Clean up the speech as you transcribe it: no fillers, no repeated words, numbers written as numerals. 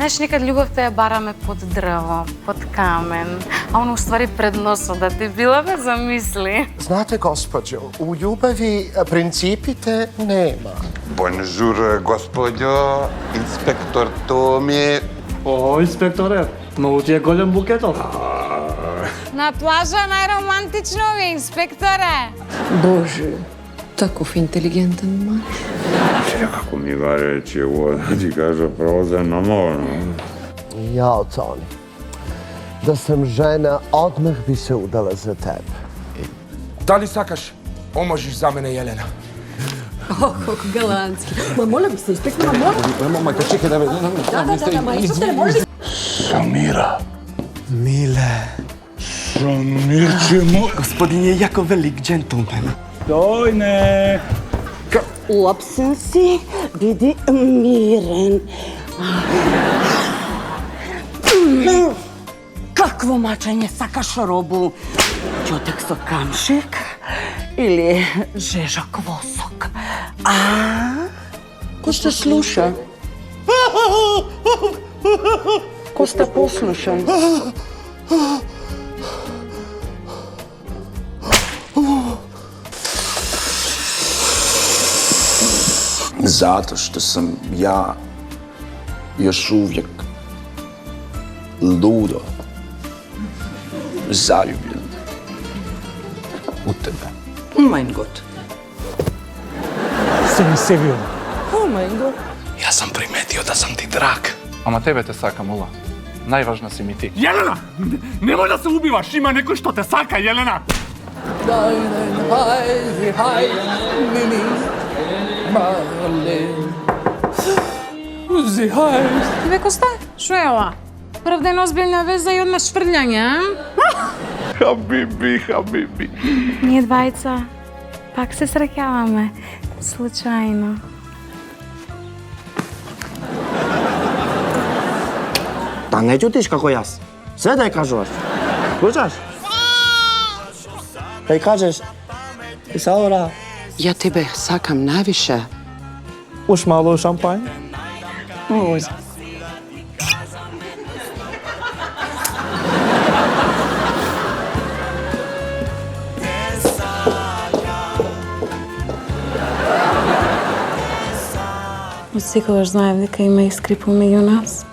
Знаеш, nekad ljubavта ја бараме под дрво, под камен, a ono u stvari pred nosom da ti bila me zamisli. Znate, gospođo, u ljubavi principite nema. Bonjour, gospođo, inspektor Tomi. O, inspektore, много ти е голем букетот. Na plaža najromantično vi, inspektore. Bože, takov inteligentan mač. Kako mi ga reći, ovo ti kaže proza na moru. Ja, Toni, da sam žena, odmah bi se udala za tebe. Da li sakaš omožiš za mene, Jelena? Kako galantski. Ma molim se, inspektora, molim. Majka, čekaj da me... Da, ma inspektore, molim. Samira. Mile. Samir ćemo... Gospodin je jako velik džentlmen. Dojne! Uopsen si, budi miren. Kakvo mačanje sakaš robu? Čotek so kamšek ili žežak vosok? A? Ko ste sluša? Ko ste poslušan? Zato što sam ja još uvijek ludo zaljubljen u tebe. Mein Gott. Sevio. Oh mein Gott. Ja sam primetio da sam ti drag. Ама тебе те сакам, Ула. Најважна си ми ти. Jelena, nemoj da se ubivaš, ima neko što te saka, Jelena. Тебе Коста, шо е ова? Прв ден озбилна веза и одма шврљање, а? Habibi. Ние двајца пак се среќаваме, случајно. Da ne ćutiš kako jas. Sve da je kažeš. Slušaš? Da je kažeš. Isaura. Ja tebe sakam najviše. Už malo šampanj? Uz. Секогаш знаев дека има искри помеѓу нас.